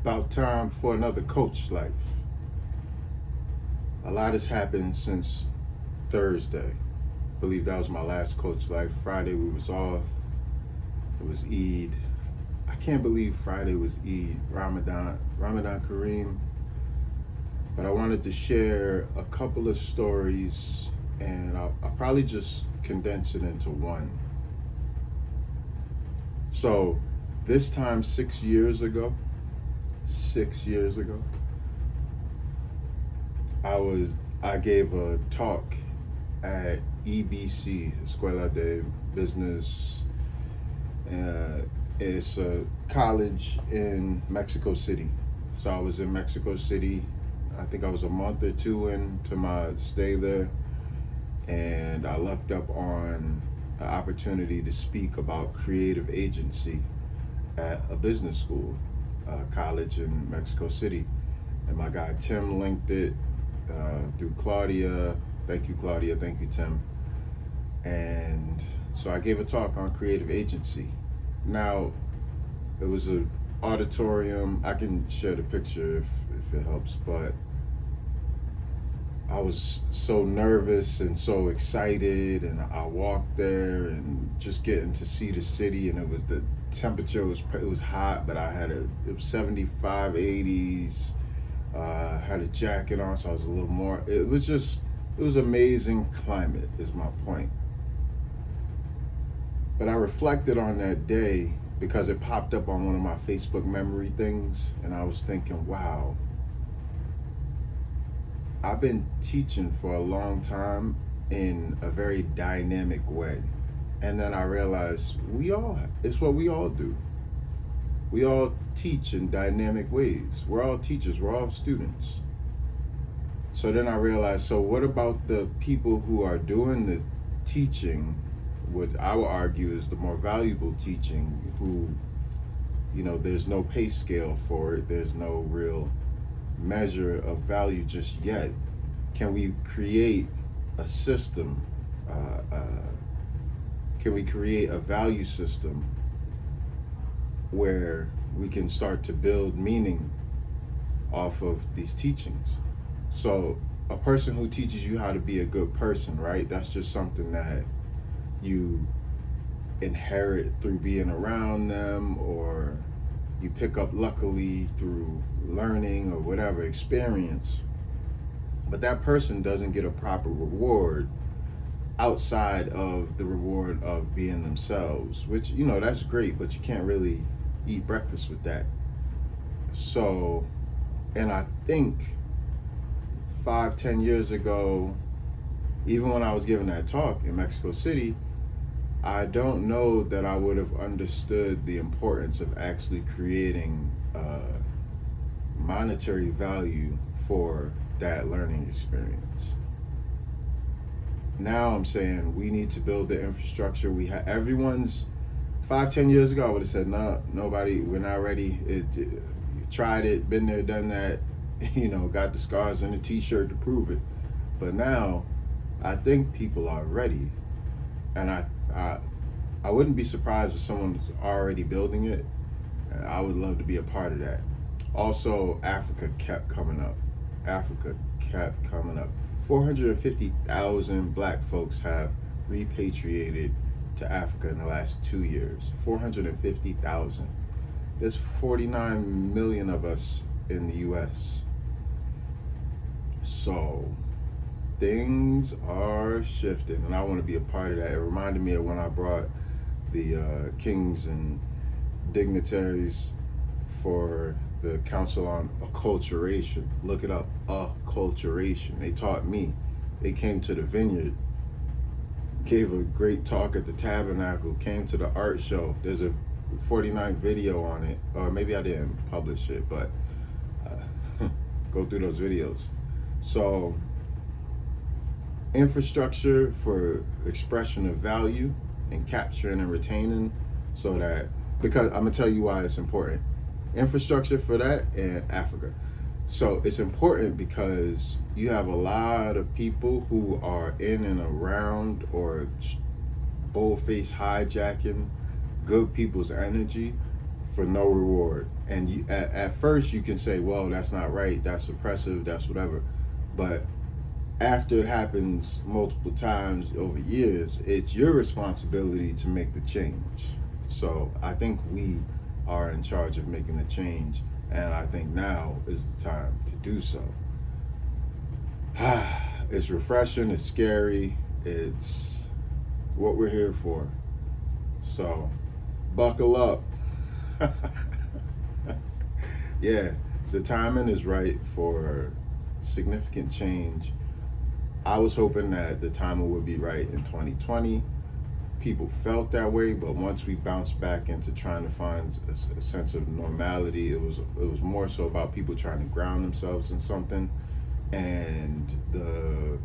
About time for another Coach Life. A lot has happened since Thursday. I believe that was my last Coach Life. Friday we was off. It was Eid. I can't believe Friday was Eid, Ramadan Kareem. But I wanted to share a couple of stories, and I'll probably just condense it into one. So this time 6 years ago, I gave a talk at EBC, Escuela de Business. It's a college in Mexico City. So I was in Mexico City. I think I was a month or two into my stay there, and I lucked up on an opportunity to speak about creative agency at a business school, college in Mexico City. And my guy Tim linked it through Claudia. Thank you, Claudia. Thank you, Tim. And so I gave a talk on creative agency. Now, it was an auditorium. I can share the picture if it helps, but I was so nervous and so excited, and I walked there and just getting to see the city, and the temperature was hot, but it was 75, 80s. Had a jacket on, so I was a little more. It was amazing climate, is my point. But I reflected on that day because it popped up on one of my Facebook memory things, and I was thinking, wow, I've been teaching for a long time in a very dynamic way. And then I realized it's what we all do. We all teach in dynamic ways. We're all teachers, we're all students. So then I realized, so what about the people who are doing the teaching, what I would argue is the more valuable teaching, who, there's no pay scale for it, there's no real measure of value just yet. Can we create a system? Can we create a value system where we can start to build meaning off of these teachings? So a person who teaches you how to be a good person, right? That's just something that you inherit through being around them, or you pick up luckily through learning or whatever experience. But that person doesn't get a proper reward outside of the reward of being themselves, which, that's great, but you can't really eat breakfast with that. So, and I think 5-10 years ago, even when I was giving that talk in Mexico City, I don't know that I would have understood the importance of actually creating monetary value for that learning experience. Now I'm saying we need to build the infrastructure. Everyone's 5-10 years ago, I would have said, no, nobody, we're not ready. Tried it, been there, done that, got the scars and the t-shirt to prove it. But now I think people are ready. And I wouldn't be surprised if someone's already building it. I would love to be a part of that. Also, Africa kept coming up. 450,000 black folks have repatriated to Africa in the last 2 years. 450,000. There's 49 million of us in the US. So things are shifting, and I want to be a part of that. It reminded me of when I brought the kings and dignitaries for the Council on Acculturation. Look it up, acculturation. They taught me. They came to the vineyard, gave a great talk at the tabernacle, came to the art show. There's a 49 video on it, or maybe I didn't publish it, but go through those videos. So infrastructure for expression of value and capturing and retaining, so that, because I'm gonna tell you why it's important. Infrastructure for that in Africa. So it's important because you have a lot of people who are in and around or boldface hijacking good people's energy for no reward. And you, at first you can say, well, that's not right, that's oppressive, that's whatever. But after it happens multiple times over years, it's your responsibility to make the change. So I think we are in charge of making the change, and I think now is the time to do so. It's refreshing, it's scary, it's what we're here for. So buckle up. Yeah, the timing is right for significant change. I was hoping that the timing would be right in 2020. People felt that way, but once we bounced back into trying to find a sense of normality, it was more so about people trying to ground themselves in something, and the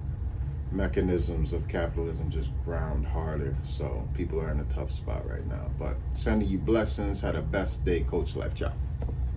mechanisms of capitalism just ground harder. So people are in a tough spot right now. But sending you blessings. Had a best day, Coach Life. Ciao.